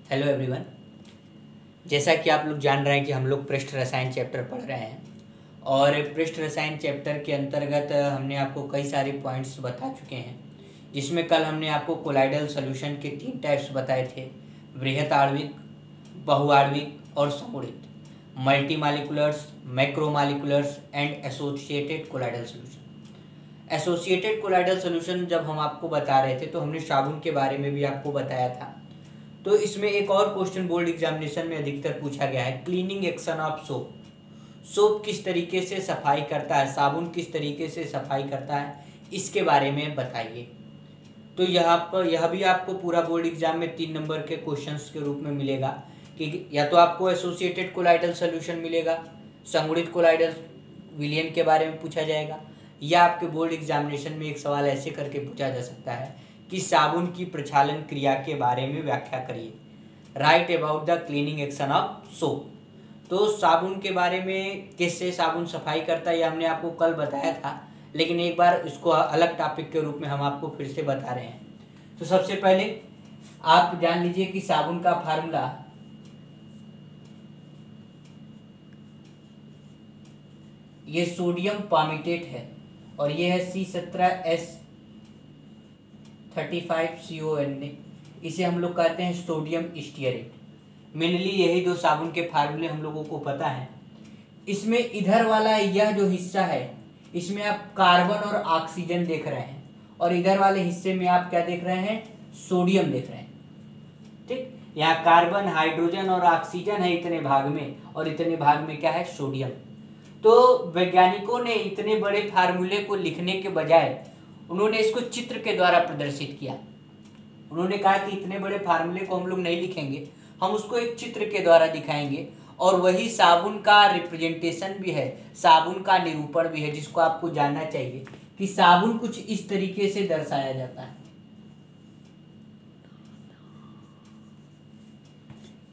Hello everyone. जैसा कि आप लोग जान रहे हैं कि हम लोग पृष्ठ रसायन चैप्टर पढ़ रहे हैं और पृष्ठ रसायन चैप्टर के अंतर्गत हमने आपको कई सारे पॉइंट्स बता चुके हैं, जिसमें कल हमने आपको कोलाइडल सॉल्यूशन के 3 टाइप्स बताए थे: बृहत आणविक, बहुआण्विक और समूहित, multi moleculars, macromoleculars and associated colloidal solution. Associated colloidal solution जब हम आपको बता रहे थे तो हमने साबुन के बारे में भी आपको बताया था। तो इसमें एक और क्वेश्चन बोर्ड एग्जामिनेशन में अधिकतर पूछा गया है, cleaning action of soap. Soap किस तरीके से सफाई करता है, साबुन किस तरीके से सफाई करता है, इसके बारे में बताइए। तो यहाँ पर यह भी आपको पूरा बोर्ड एग्जाम में 3 नंबर के क्वेश्चंस के रूप में मिलेगा कि या तो आपको एसोसिएटेड कोलाइडल सॉल्यूशन मिलेगा, संगुणित कोलाइडल विलयन के बारे में पूछा जाएगा, या आपके बोर्ड एग्जामिनेशन में एक सवाल ऐसे करके पूछा जा सकता है कि साबुन की प्रक्षालन क्रिया के बारे में व्याख्या करिए, right about the cleaning action of soap. तो साबुन के बारे में कैसे साबुन सफाई करता है यह हमने आपको कल बताया था, लेकिन एक बार इसको अलग टॉपिक के रूप में हम आपको फिर से बता रहे हैं। तो सबसे पहले आप जान लीजिए कि साबुन का फार्मूला ये सोडियम पामिटेट है और ये है C17H35CON। इसे हम लोग कहते हैं सोडियम स्टीयरेट। मेनली यही दो साबुन के फार्मूले हम लोगों को पता है। इसमें इधर वाला यह जो हिस्सा है इसमें आप कार्बन और ऑक्सीजन देख रहे हैं और इधर वाले हिस्से में आप क्या देख रहे हैं, सोडियम देख रहे हैं। ठीक, यहाँ कार्बन, हाइड्रोजन और ऑक्सीजन है इतने भाग में और इतने भाग में क्या है, सोडियम। तो वैज्ञानिकों ने इतने बड़े फार्मूले को लिखने के बजाय उन्होंने इसको चित्र के द्वारा प्रदर्शित किया। उन्होंने कहा कि इतने बड़े फार्मूले को हम लोग नहीं लिखेंगे, हम उसको एक चित्र के द्वारा दिखाएंगे और वही साबुन का रिप्रेजेंटेशन भी है, साबुन का निरूपण भी है, जिसको आपको जानना चाहिए कि साबुन कुछ इस तरीके से दर्शाया जाता है।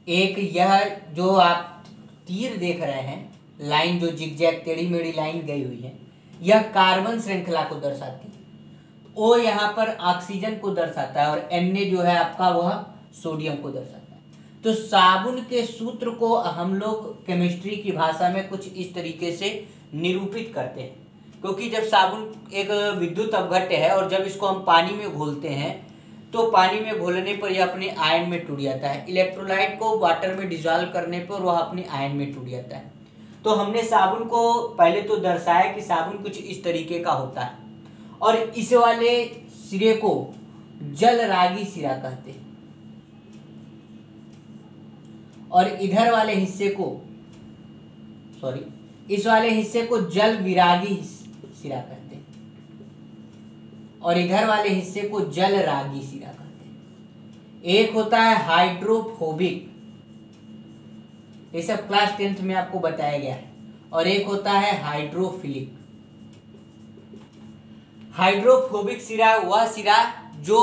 एक यह जो आप तीर देख रहे हैं, लाइन जो जिगजैग टेढ़ी मेढ़ी लाइन गई हुई है, यह कार्बन श्रृंखला को दर्शाती है। ओ यहाँ पर ऑक्सीजन को दर्शाता है और Na जो है आपका वह सोडियम को दर्शाता है। तो साबुन के सूत्र को हम लोग केमिस्ट्री की भाषा में कुछ इस तरीके से निरूपित करते हैं, क्योंकि जब साबुन एक विद्युत अपघट्य है और जब इसको हम पानी में घोलते हैं तो पानी में घोलने पर यह अपने आयन में टूट जाता है। इलेक्ट्रोलाइट को वाटर में डिजॉल्व करने पर वह अपने आयन में टूट जाता है। तो हमने साबुन को पहले तो दर्शाया कि साबुन कुछ इस तरीके का होता है और इस वाले सिरे को जलरागी सिरा कहते हैं और इधर वाले हिस्से को इस वाले हिस्से को जल विरागी सिरा कहते हैं और इधर वाले हिस्से को जल रागी सिरा कहते हैं। एक होता है हाइड्रोफोबिक, ये सब क्लास 10th में आपको बताया गया है, और एक होता है हाइड्रोफिलिक। हाइड्रोफोबिक सिरा वह सिरा जो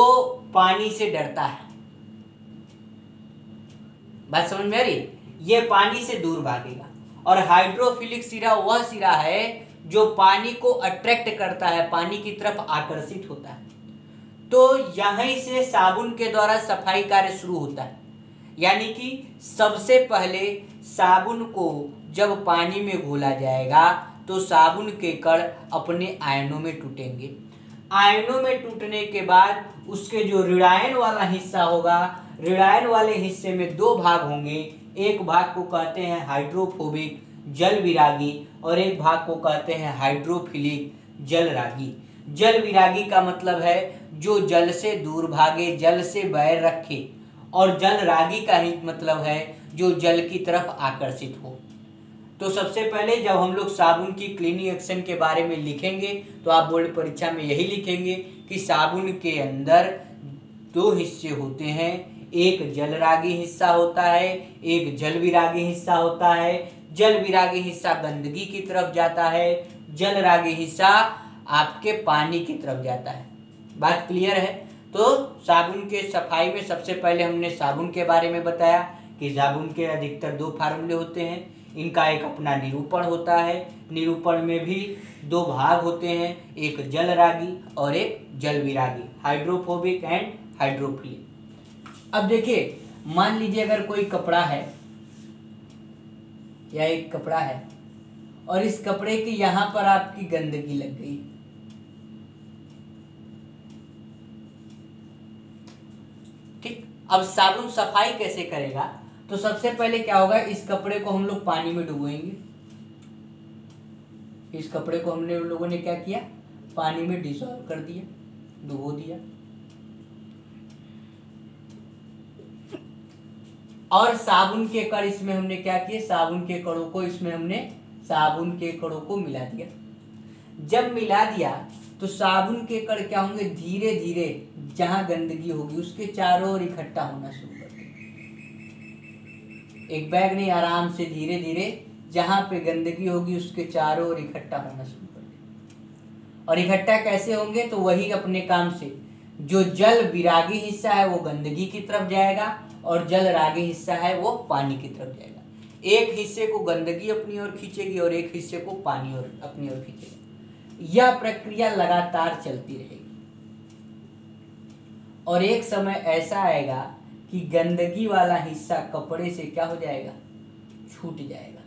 पानी से डरता है, बात समझ में आ रही, ये पानी से दूर भागेगा। और हाइड्रोफिलिक सिरा वह सिरा है जो पानी को अट्रैक्ट करता है, पानी की तरफ आकर्षित होता है। तो यहीं से साबुन के द्वारा सफाई कार्य शुरू होता है, यानी कि सबसे पहले साबुन को जब पानी में घोला जाएगा तो साबुन के कण अपने आयनों में टूटेंगे। आयनों में टूटने के बाद उसके जो ऋणायन वाला हिस्सा होगा, ऋणायन वाले हिस्से में 2 भाग होंगे। एक भाग को कहते हैं हाइड्रोफोबिक जल विरागी और एक भाग को कहते हैं हाइड्रोफिलिक जल रागी। जल विरागी का मतलब है जो जल से दूर भागे, जल से बैर रखे, और जल रागी का ही मतलब है जो जल की तरफ आकर्षित हो। तो सबसे पहले जब हम लोग साबुन की क्लीनिंग एक्शन के बारे में लिखेंगे तो आप बोर्ड परीक्षा में यही लिखेंगे कि साबुन के अंदर 2 हिस्से होते हैं, एक जल रागी हिस्सा होता है, एक जल विरागी हिस्सा होता है। जल विरागी हिस्सा गंदगी की तरफ जाता है, जल रागी हिस्सा आपके पानी की तरफ जाता है। बात क्लियर है? तो साबुन के सफाई में सबसे पहले हमने साबुन के बारे में बताया कि साबुन के अधिकतर 2 फार्मूले होते हैं, इनका एक अपना निरूपण होता है, निरूपण में भी 2 भाग होते हैं, एक जल रागी और एक जल विरागी, हाइड्रोफोबिक एंड हाइड्रोफिलिक। अब देखिए मान लीजिए अगर कोई कपड़ा है या एक कपड़ा है और इस कपड़े के यहां पर आपकी गंदगी लग गई, ठीक। अब साबुन सफाई कैसे करेगा? तो सबसे पहले क्या होगा, इस कपड़े को हम लोग पानी में डुबोएंगे। इस कपड़े को हमने लोगों ने क्या किया, पानी में डिसॉल्व कर दिया, डुबो दिया। और साबुन के कण इसमें हमने क्या किए, साबुन के कणों को इसमें हमने साबुन के कणों को मिला दिया। जब मिला दिया तो साबुन के कण क्या होंगे, धीरे धीरे जहां गंदगी होगी उसके चारों ओर इकट्ठा होना शुरू कर देंगे। एक बैग नहीं, आराम से धीरे धीरे जहां पे गंदगी होगी उसके चारों ओर इकट्ठा होना शुरू कर देंगे। और इकट्ठा कैसे होंगे, तो वही अपने काम से, जो जल विरागी हिस्सा है वो गंदगी की तरफ जाएगा और जल रागी हिस्सा है वो पानी की तरफ जाएगा। एक हिस्से को गंदगी अपनी ओर खींचेगी और एक हिस्से को पानी और अपनी ओर खींचेगा। यह प्रक्रिया लगातार चलती रहेगी और एक समय ऐसा आएगा कि गंदगी वाला हिस्सा कपड़े से क्या हो जाएगा, छूट जाएगा,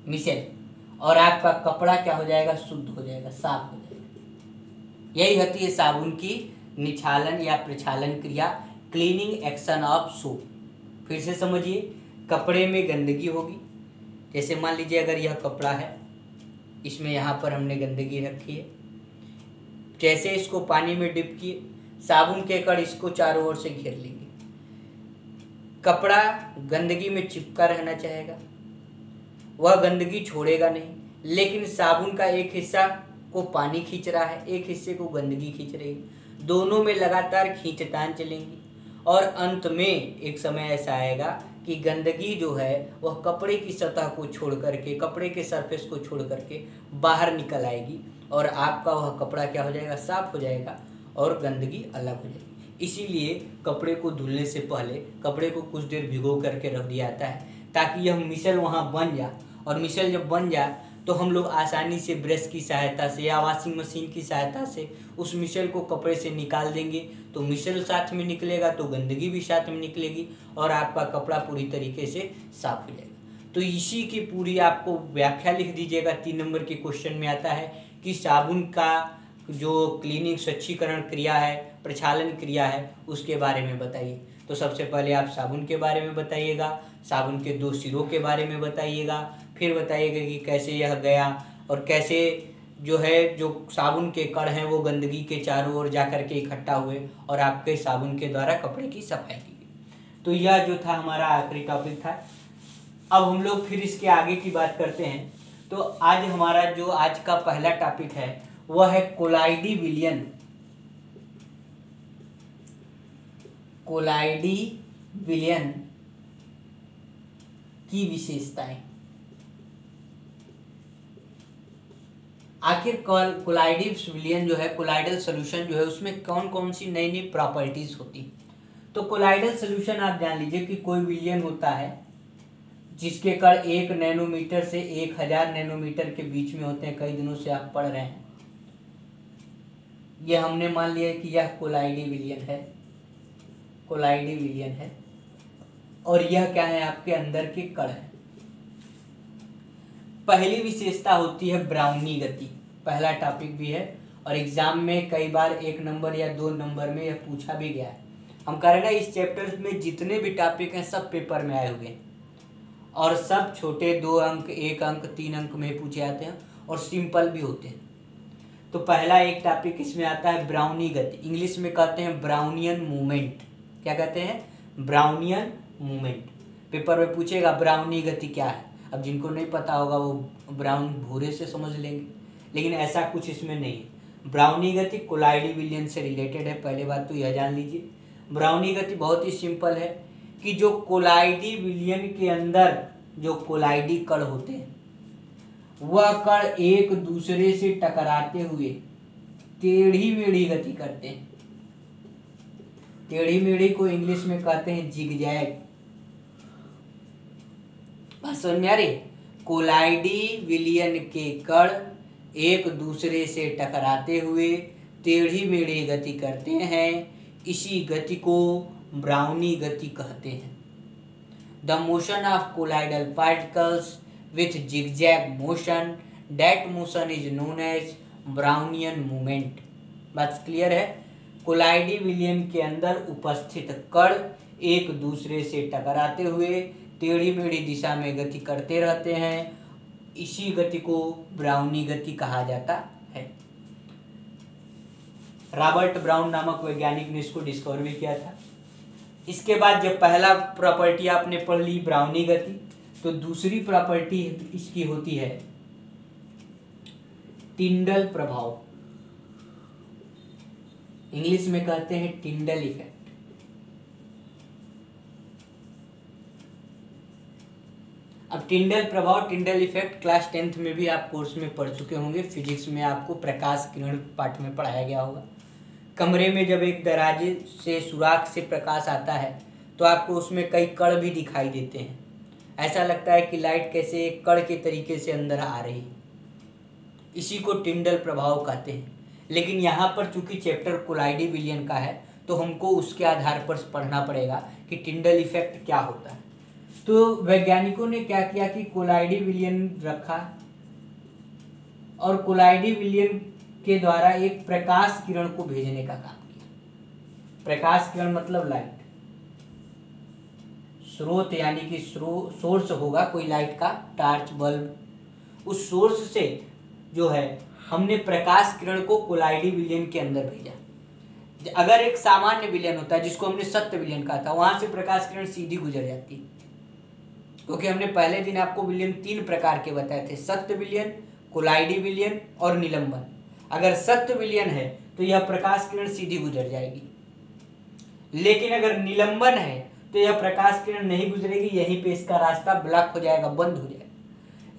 मिशेल, और आपका कपड़ा क्या हो जाएगा, शुद्ध हो जाएगा, साफ हो जाएगा। यही होती है साबुन की निछालन या प्रक्षालन क्रिया, क्लीनिंग एक्शन ऑफ सोप। फिर से समझिए, कपड़े में गंदगी होगी, जैसे मान लीजिए अगर यह कपड़ा है, इसमें यहाँ पर हमने गंदगी रखी है, जैसे इसको पानी में डिप किए, साबुन के कण इसको चारों ओर से घेर लेंगे। कपड़ा गंदगी में चिपका रहना चाहेगा, वह गंदगी छोड़ेगा नहीं, लेकिन साबुन का एक हिस्सा को पानी खींच रहा है, एक हिस्से को गंदगी खींच रही है, दोनों में लगातार खींचतान चलेंगी और अंत में एक समय ऐसा आएगा कि गंदगी जो है वह कपड़े की सतह को छोड़ करके, कपड़े के सरफेस को छोड़ करके बाहर निकल आएगी और आपका वह कपड़ा क्या हो जाएगा, साफ हो जाएगा और गंदगी अलग हो जाएगी। इसीलिए कपड़े को धुलने से पहले कपड़े को कुछ देर भिगो करके रख दिया जाता है ताकि यह मिसल वहाँ बन जाए, और मिसल जब बन जाए तो हम लोग आसानी से ब्रश की सहायता से या वॉशिंग मशीन की सहायता से उस मिसल को कपड़े से निकाल देंगे, तो मिसल साथ में निकलेगा तो गंदगी भी साथ में निकलेगी और आपका कपड़ा पूरी तरीके से साफ हो जाएगा। तो इसी की पूरी आपको व्याख्या लिख दीजिएगा, 3 नंबर के क्वेश्चन में आता है कि साबुन का जो क्लीनिंग स्वच्छीकरण क्रिया है, प्रक्षालन क्रिया है, उसके बारे में बताइए। तो सबसे पहले आप साबुन के बारे में बताइएगा, साबुन के 2 सिरों के बारे में बताइएगा, फिर बताइएगा कि कैसे यह गया और कैसे जो है जो साबुन के कण हैं वो गंदगी के चारों ओर जा कर के इकट्ठा हुए और आपके साबुन के द्वारा कपड़े की सफाई की गई। तो यह जो था हमारा आखिरी टॉपिक था। अब हम लोग फिर इसके आगे की बात करते हैं। तो आज हमारा जो आज का पहला टॉपिक है वह है कोलाइडी विलियन। कोलाइडी विलियन की विशेषताएं। आखिर कोलाइडी विलियन जो है, कोलाइडल सॉल्यूशन जो है, उसमें कौन कौन सी नई नई प्रॉपर्टीज होती। तो कोलाइडल सॉल्यूशन आप जान लीजिए कि कोई विलियन होता है जिसके कण 1 नैनोमीटर से 1000 नैनोमीटर के बीच में होते हैं। कई दिनों से आप पढ़ रहे हैं, यह हमने मान लिया कि यह कोलाइडी विलियन है, कोलाइडी विलियन है, और यह क्या है, आपके अंदर के कण है। पहली विशेषता होती है ब्राउनी गति, पहला टॉपिक भी है और एग्जाम में कई बार 1 नंबर या 2 नंबर में यह पूछा भी गया है। हम कह रहे हैं इस चैप्टर में जितने भी टॉपिक हैं सब पेपर में आए हुए हैं और सब छोटे 2 अंक, 1 अंक, 3 अंक में पूछे जाते हैं और सिंपल भी होते हैं। तो पहला एक टॉपिक इसमें आता है ब्राउनी गति, इंग्लिश में कहते हैं ब्राउनियन मूवमेंट। क्या कहते हैं, ब्राउनियन मूवमेंट। पेपर में पूछेगा ब्राउनी गति क्या है। अब जिनको नहीं पता होगा वो ब्राउन भूरे से समझ लेंगे, लेकिन ऐसा कुछ इसमें नहीं है। ब्राउनी गति कोलाइडी विलियन से रिलेटेड है, पहले बात तो यह जान लीजिए। ब्राउनी गति बहुत ही सिंपल है कि जो कोलाइडी विलियन के अंदर जो कोलाइडी कण होते हैं वह कण एक दूसरे से टकराते हुए टेढ़ी मेढ़ी गति करते हैं। टेढ़ी मेढ़ी को इंग्लिश में कहते हैं जिगजैग। बात समझ में आ रही? कोलाइडी विलियन के कण एक दूसरे से टकराते हुए टेढ़ी मेढ़ी गति करते हैं, इसी गति को ब्राउनी गति कहते हैं। The motion of colloidal particles with zigzag motion, that motion is known as Brownian movement. बात क्लियर है? कोलाइडी विलयन के अंदर उपस्थित कण एक दूसरे से टकराते हुए टेढ़ी मेढ़ी दिशा में गति करते रहते हैं, इसी गति को ब्राउनी गति कहा जाता है। रॉबर्ट ब्राउन नामक वैज्ञानिक ने इसको डिस्कवर भी किया था। इसके बाद जब पहला प्रॉपर्टी आपने पढ़ ली ब्राउनी गति, तो दूसरी प्रॉपर्टी इसकी होती है टिंडल प्रभाव। इंग्लिश में कहते हैं टिंडल इफेक्ट। अब टिंडल प्रभाव, टिंडल इफेक्ट क्लास 10th में भी आप कोर्स में पढ़ चुके होंगे। फिजिक्स में आपको प्रकाश किरण पाठ में पढ़ाया गया होगा। कमरे में जब एक दरवाजे से सुराख से प्रकाश आता है तो आपको उसमें कई कण भी दिखाई देते हैं। ऐसा लगता है कि लाइट कैसे एक कण के तरीके से अंदर आ रही है, इसी को टिंडल प्रभाव कहते हैं। लेकिन यहाँ पर चूंकि चैप्टर कोलाइडी विलयन का है तो हमको उसके आधार पर पढ़ना पड़ेगा कि टिंडल इफेक्ट क्या होता है। तो वैज्ञानिकों ने क्या किया कि कोलाइडी विलयन रखा और कोलाइडी विलयन के द्वारा एक प्रकाश किरण को भेजने का काम किया। प्रकाश किरण मतलब लाइट, स्रोत यानी कि सोर्स होगा कोई लाइट का, टार्च बल्ब। उस सोर्स से जो है हमने प्रकाश किरण को कोलाइडी विलयन के अंदर भेजा। अगर एक सामान्य विलयन होता है जिसको हमने सत्य विलयन कहा था, वहां से प्रकाश किरण सीधी गुजर जाती है, क्योंकि हमने पहले दिन आपको विलयन 3 प्रकार के बताए थे, सत्य विलयन, कोलाइडी विलयन और निलंबन। अगर सत्य विलयन है तो यह प्रकाश किरण सीधी गुजर जाएगी, लेकिन अगर निलंबन है तो यह प्रकाश किरण नहीं गुजरेगी, यहीं पे इसका रास्ता ब्लॉक हो जाएगा, बंद हो जाएगा।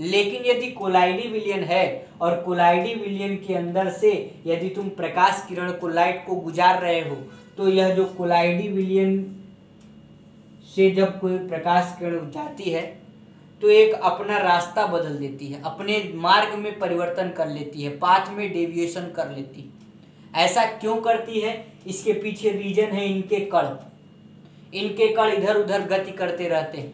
लेकिन यदि कोलाइडी विलयन है और कोलाइडी विलयन के अंदर से यदि तुम प्रकाश किरण को, लाइट को गुजार रहे हो, तो यह जो कोलाइडी विलयन से जब कोई प्रकाश किरण जाती है तो एक अपना रास्ता बदल देती है, अपने मार्ग में परिवर्तन कर लेती है, पाथ में डेविएशन कर लेती है। ऐसा क्यों करती है? इसके पीछे रीजन है इनके कण। इनके कण इधर उधर गति करते रहते हैं,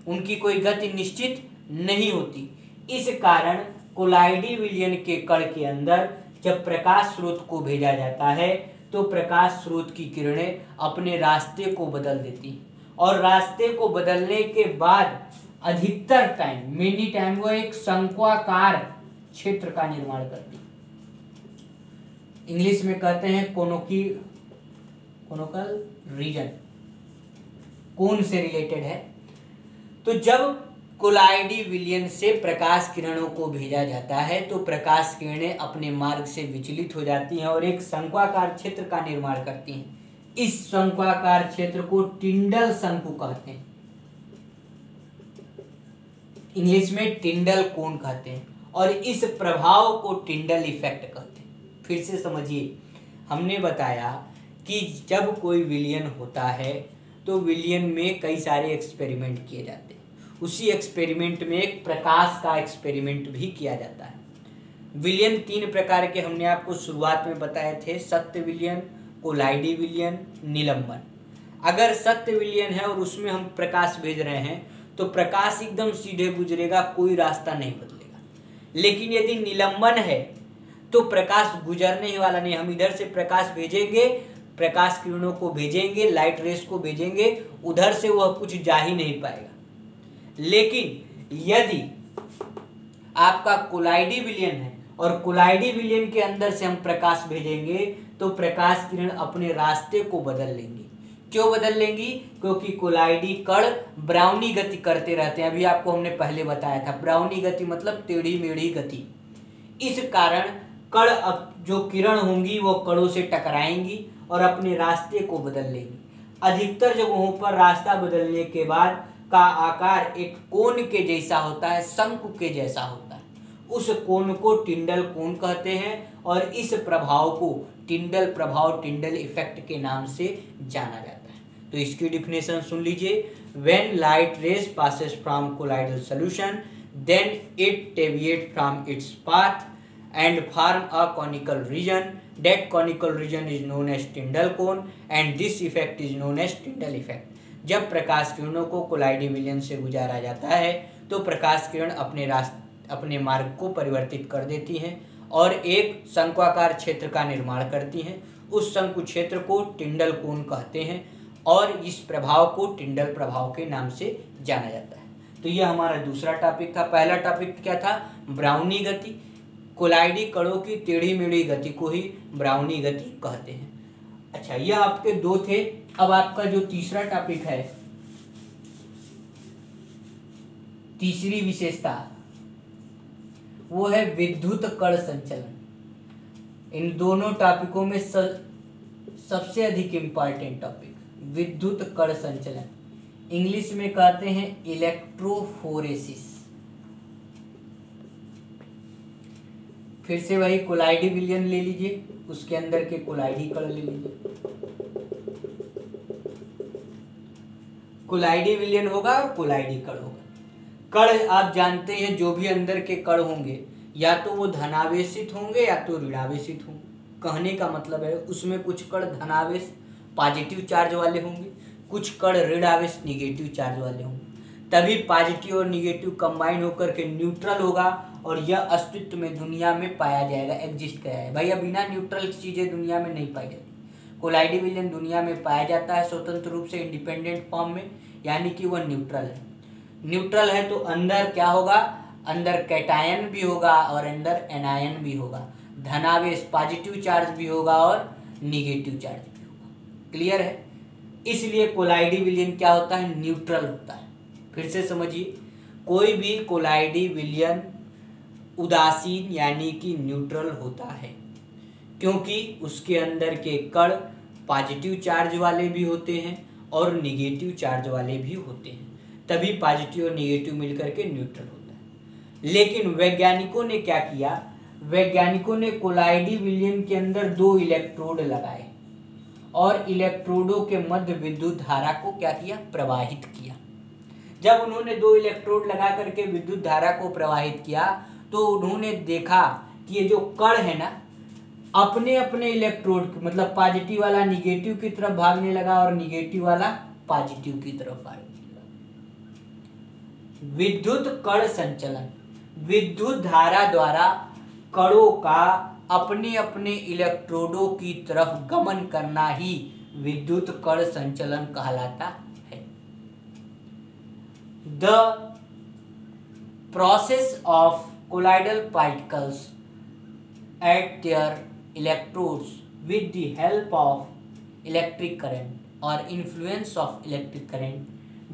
उनकी कोई गति निश्चित नहीं होती। इस कारण कोलाइडी विलयन के कण के अंदर जब प्रकाश स्रोत को भेजा जाता है तो प्रकाश स्रोत की किरणें अपने रास्ते को बदल देती हैं, और रास्ते को बदलने के बाद अधिकतर टाइम, मेनी टाइम, वो एक शंक्वाकार क्षेत्र का निर्माण करती है। इंग्लिश में कहते हैं कोनोकल रीजन, कोन से रिलेटेड है। तो जब कोलाइडी विलयन से प्रकाश किरणों को भेजा जाता है तो प्रकाश किरणें अपने मार्ग से विचलित हो जाती हैं और एक शंक्वाकार क्षेत्र का निर्माण करती हैं। इस शंक्वाकार क्षेत्र को टिंडल शंकु कहते हैं, इंग्लिश में टिंडल कोन कहते हैं, और इस प्रभाव को टिंडल इफेक्ट कहते हैं। फिर से समझिए, हमने बताया कि जब कोई विलयन होता है तो विलयन में कई सारे एक्सपेरिमेंट किए जाते हैं। उसी एक्सपेरिमेंट में एक प्रकाश का एक्सपेरिमेंट भी किया जाता है। विलयन 3 प्रकार के हमने आपको शुरुआत में बताए थे, सत्य विलयन, कोलाइडी विलयन, निलंबन। अगर सत्य विलयन है और उसमें हम प्रकाश भेज रहे हैं तो प्रकाश एकदम सीधे गुजरेगा, कोई रास्ता नहीं बदलेगा। लेकिन यदि निलंबन है तो प्रकाश गुजरने ही वाला नहीं। हम इधर से प्रकाश भेजेंगे, प्रकाश किरणों को भेजेंगे, लाइट रेस को भेजेंगे, उधर से वह कुछ जा ही नहीं पाएगा। लेकिन यदि आपका कोलाइडी विलयन है और कोलाइडी विलयन के अंदर से हम प्रकाश भेजेंगे तो प्रकाश किरण अपने रास्ते को बदल लेंगी। क्यों बदल लेंगी? क्योंकि कोलाइडी कण ब्राउनी गति करते रहते हैं। अभी आपको हमने पहले बताया था, ब्राउनी गति मतलब टेढ़ी मेढ़ी गति। इस कारण कण जो किरण होंगी वो कणों से टकराएंगी और अपने रास्ते को बदल लेंगी। अधिकतर जगहों पर रास्ता बदलने के बाद का आकार एक कोन के जैसा होता है, शंकु के जैसा होता है। उस कोन को टिंडल कोन कहते हैं और इस प्रभाव को टिंडल प्रभाव, टिंडल इफेक्ट के नाम से जाना जाता है। तो इसकी डिफिनेशन सुन लीजिए। When light rays passes from colloidal solution then it deviate from its path and form a conical region That conical region is known as Tyndall cone and this effect is known as Tyndall effect. जब प्रकाश किरणों को कोलाइडी विलयन से गुजारा जाता है तो प्रकाश किरण अपने मार्ग को परिवर्तित कर देती हैं और एक शंक्वाकार क्षेत्र का निर्माण करती हैं। उस शंकु क्षेत्र को टिंडल कोन कहते हैं और इस प्रभाव को टिंडल प्रभाव के नाम से जाना जाता है। तो यह हमारा दूसरा टॉपिक था। पहला टॉपिक क्या था? ब्राउनी गति। कोलाइडी कणों की टेढ़ी मेढ़ी गति को ही ब्राउनी गति कहते हैं। अच्छा, यह आपके दो थे। अब आपका जो तीसरा टॉपिक है, तीसरी विशेषता, वो है विद्युत कण संचलन। इन दोनों टॉपिकों में सबसे अधिक इम्पॉर्टेंट टॉपिक विद्युत कण संचलन, इंग्लिश में कहते हैं इलेक्ट्रोफोरेसिस। फिर से वही कोलाइडी विलयन ले लीजिए, उसके अंदर के कोलाइडी कण ले लीजिए। कोलाइडी विलयन होगा और कोलाइडी कण होगा। कण आप जानते हैं, जो भी अंदर के कण होंगे या तो वो धनावेशित होंगे या तो ऋणावेशित होंगे। कहने का मतलब है उसमें कुछ कण धनावेश पॉजिटिव चार्ज वाले होंगे, कुछ कण ऋणावेश निगेटिव चार्ज वाले होंगे। तभी पॉजिटिव और निगेटिव कंबाइन होकर के न्यूट्रल होगा और यह अस्तित्व में दुनिया में पाया जाएगा, एग्जिस्ट कराएगा। भैया बिना न्यूट्रल चीज़ें दुनिया में नहीं पाई जाती। कोलाइडी विलयन दुनिया में पाया जाता है स्वतंत्र रूप से, इंडिपेंडेंट फॉर्म में, यानी कि वह न्यूट्रल है। न्यूट्रल है तो अंदर क्या होगा? अंदर कैटायन भी होगा और अंदर एनायन भी होगा। धनावेश पॉजिटिव चार्ज भी होगा और निगेटिव चार्ज भी होगा। क्लियर है? इसलिए कोलाइडी विलयन क्या होता है? न्यूट्रल होता है। फिर से समझिए, कोई भी कोलाइडी विलयन उदासीन यानी कि न्यूट्रल होता है, क्योंकि उसके अंदर के कण पॉजिटिव चार्ज वाले भी होते हैं और निगेटिव चार्ज वाले भी होते हैं। तभी पॉजिटिव और निगेटिव मिलकर के न्यूट्रल होता है। लेकिन वैज्ञानिकों ने क्या किया? वैज्ञानिकों ने कोलाइडी विलयन के अंदर 2 इलेक्ट्रोड लगाए और इलेक्ट्रोडों के मध्य विद्युत धारा को क्या किया? प्रवाहित किया। जब उन्होंने 2 इलेक्ट्रोड लगा करके विद्युत धारा को प्रवाहित किया तो उन्होंने देखा कि ये जो कण है ना, अपने अपने इलेक्ट्रोड मतलब पॉजिटिव वाला निगेटिव की तरफ भागने लगा और निगेटिव वाला पॉजिटिव की तरफ भागने लगा। विद्युत कण संचलन, विद्युत धारा द्वारा कणों का अपने अपने इलेक्ट्रोडों की तरफ गमन करना ही विद्युत कण संचलन कहलाता है। The process of colloidal particles at their electrodes with the help of electric current or influence of electric current,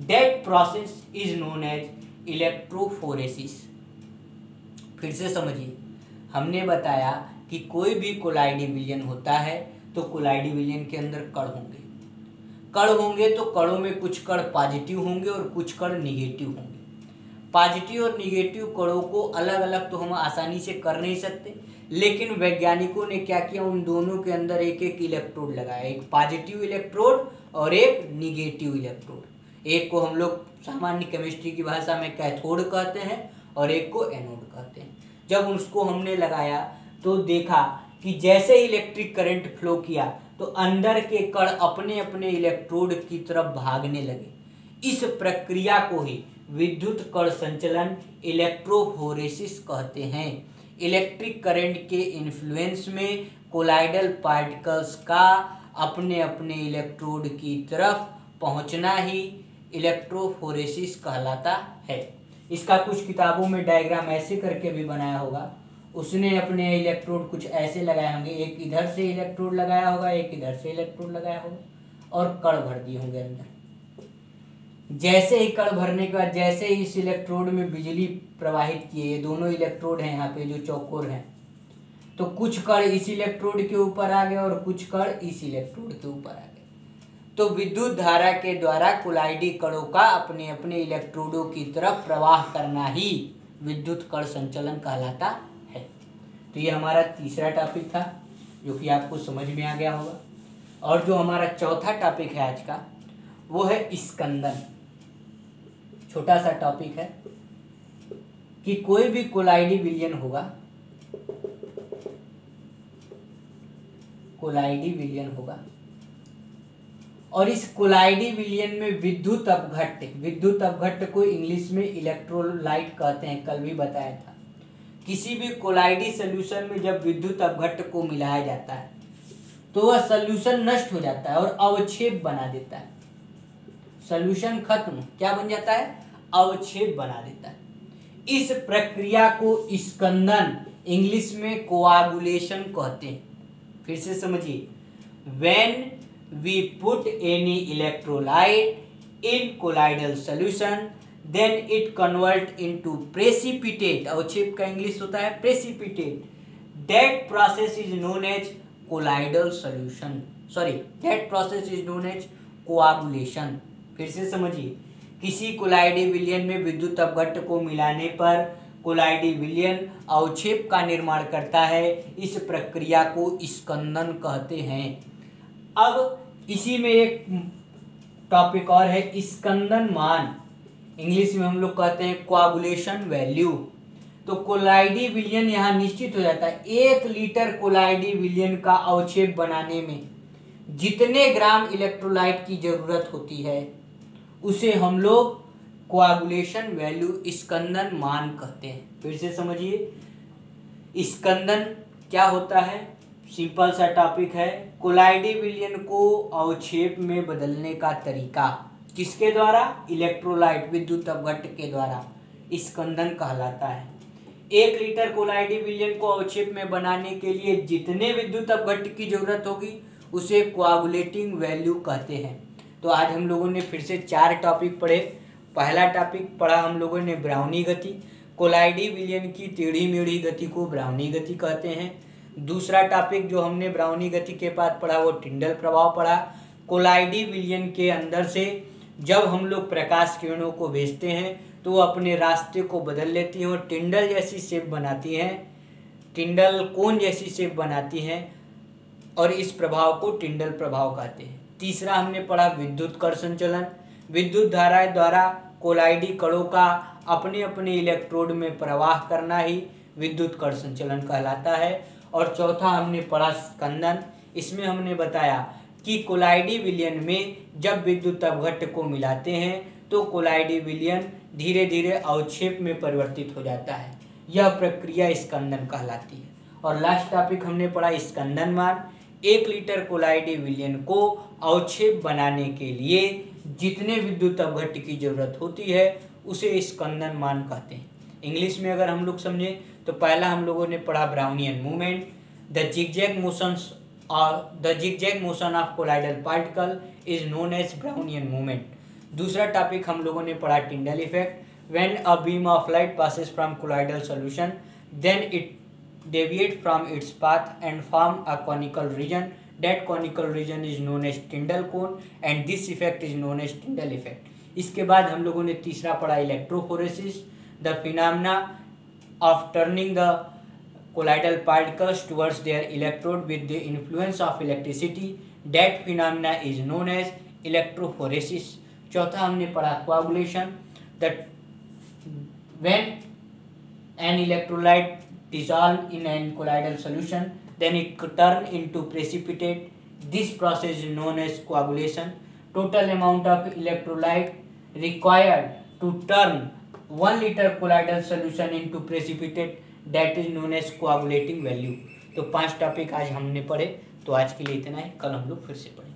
that process is known as electrophoresis। फिर से समझिए, हमने बताया कि कोई भी कोलाइडी विलयन होता है तो कोलाइडी विलयन के अंदर कण होंगे। कण होंगे तो कणों में कुछ कण पॉजिटिव होंगे और कुछ कण निगेटिव होंगे। पॉजिटिव और निगेटिव कणों को अलग अलग तो हम आसानी से कर नहीं सकते, लेकिन वैज्ञानिकों ने क्या किया? उन दोनों के अंदर एक एक इलेक्ट्रोड लगाया, एक पॉजिटिव इलेक्ट्रोड और एक निगेटिव इलेक्ट्रोड। एक को हम लोग सामान्य केमिस्ट्री की भाषा में कैथोड कहते हैं और एक को एनोड कहते हैं। जब उसको हमने लगाया तो देखा कि जैसे ही इलेक्ट्रिक करंट फ्लो किया तो अंदर के कण अपने अपने इलेक्ट्रोड की तरफ भागने लगे। इस प्रक्रिया को ही विद्युत कण संचलन इलेक्ट्रोफोरेसिस कहते हैं। इलेक्ट्रिक करंट के इन्फ्लुएंस में कोलाइडल पार्टिकल्स का अपने अपने इलेक्ट्रोड की तरफ पहुंचना ही इलेक्ट्रोफोरेसिस कहलाता है। इसका कुछ किताबों में डायग्राम ऐसे करके भी बनाया होगा। उसने अपने इलेक्ट्रोड कुछ ऐसे लगाए होंगे, एक इधर से इलेक्ट्रोड लगाया होगा, एक इधर से इलेक्ट्रोड लगाया होगा और कण भर दिए होंगे अंदर। जैसे ही कण भरने के बाद जैसे ही इस इलेक्ट्रोड में बिजली प्रवाहित किए, ये दोनों इलेक्ट्रोड हैं यहाँ पे जो चौकोर हैं, तो कुछ कण इस इलेक्ट्रोड के ऊपर आ गए और कुछ कण इस इलेक्ट्रोड के ऊपर आ गए। तो विद्युत धारा के द्वारा कोलाइडी कणों का अपने अपने इलेक्ट्रोडों की तरफ प्रवाह करना ही विद्युत कण संचलन कहलाता है। तो ये हमारा तीसरा टॉपिक था जो कि आपको समझ में आ गया होगा। और जो हमारा चौथा टॉपिक है आज का, वो है स्कंदन। छोटा सा टॉपिक है कि कोई भी कोलाइडी विलयन होगा कोलाइडी विलयन होगा। और इस कोलाइडी विलयन में विद्युत अपघट्ट को इंग्लिश में इलेक्ट्रोलाइट कहते हैं, कल भी बताया था। किसी भी कोलाइडी सॉल्यूशन में जब विद्युत अपघट्ट को मिलाया जाता है तो वह सॉल्यूशन नष्ट हो जाता है और अवक्षेप बना देता है। सॉल्यूशन खत्म, क्या बन जाता है? अवक्षेप बना देता है। इस प्रक्रिया को स्कंदन, इंग्लिश में कोआगुलेशन कहते हैं। फिर से समझिए, when we put any electrolyte in colloidal solution then it convert into precipitate, अवक्षेप का इंग्लिश होता है precipitate, that process is known as colloidal solution, that process is known as coagulation. फिर से समझिए, किसी कोलाइडी विलयन में विद्युत अपघट्ट को मिलाने पर कोलाइडी विलयन अवक्षेप का निर्माण करता है। इस प्रक्रिया को स्कंदन कहते हैं। अब इसी में एक टॉपिक और है, स्कंदन मान, इंग्लिश में हम लोग कहते हैं कोआगुलेशन वैल्यू। तो कोलाइडी विलयन यहाँ निश्चित हो जाता है। 1 लीटर कोलाइडी विलयन का अवक्षेप बनाने में जितने ग्राम इलेक्ट्रोलाइट की जरूरत होती है उसे हम लोग कोआगुलेशन वैल्यू, स्कंदन मान कहते हैं। फिर से समझिए, स्कंदन क्या होता है? सिंपल सा टॉपिक है। कोलाइडी विलयन को अवक्षेप में बदलने का तरीका किसके द्वारा? इलेक्ट्रोलाइट, विद्युत अपघट्ट के द्वारा, स्कंदन कहलाता है। 1 लीटर कोलाइडी विलयन को अवक्षेप में बनाने के लिए जितने विद्युत अपघट्ट की जरूरत होगी उसे कोआगुलेटिंग वैल्यू कहते हैं। तो आज हम लोगों ने फिर से 4 टॉपिक पढ़े। पहला टॉपिक पढ़ा हम लोगों ने ब्राउनी गति, कोलाइडी विलयन की टेढ़ी मेढ़ी गति को ब्राउनी गति कहते हैं। दूसरा टॉपिक जो हमने ब्राउनी गति के बाद पढ़ा वो टिंडल प्रभाव पढ़ा। कोलाइडी विलयन के अंदर से जब हम लोग प्रकाश किरणों को भेजते हैं तो वो अपने रास्ते को बदल लेती हैं और टिंडल जैसी शेप बनाती हैं, टिंडल कोन जैसी शेप बनाती हैं और इस प्रभाव को टिंडल प्रभाव कहते हैं। तीसरा हमने पढ़ा विद्युत कर्षण चलन, विद्युत धाराएं द्वारा कोलाइडी कणों का अपने अपने इलेक्ट्रोड में प्रवाह करना ही विद्युत कर्षण चलन कहलाता है। और चौथा हमने पढ़ा स्कंदन, इसमें हमने बताया कि कोलाइडी विलयन में जब विद्युत अपघट्ट को मिलाते हैं तो कोलाइडी विलयन धीरे धीरे अवक्षेप में परिवर्तित हो जाता है। यह प्रक्रिया स्कंदन कहलाती है। और लास्ट टॉपिक हमने पढ़ा स्कंदन मान। 1 लीटर कोलाइडी विलयन को अवक्षेप बनाने के लिए जितने विद्युत अपघट्ट की जरूरत होती है उसे स्कंदन मान कहते हैं। इंग्लिश में अगर हम लोग समझें तो पहला हम लोगों ने पढ़ा Brownian movement, the zigzag motion of colloidal particle is known as Brownian movement. दूसरा टॉपिक हम लोगों ने पढ़ा Tyndall effect, when a beam of light passes from colloidal solution then it deviate from its path and form a conical region. That conical region is known as Tyndall cone and this effect is known as Tyndall effect. इसके बाद हम लोगों ने तीसरा पढ़ा electrophoresis, the phenomena of turning the colloidal particles towards their electrode with the influence of electricity. That phenomena is known as electrophoresis. चौथा हमने पढ़ा coagulation, that when an electrolyte dissolve in an colloidal solution then it turn into precipitate. This process is known as coagulation. Total amount of electrolyte required to turn 1 liter colloidal solution into precipitate, that is known as coagulating value. तो 5 topic आज हमने पढ़े, तो आज के लिए इतना ही, कल हम लोग फिर से पढ़ेंगे।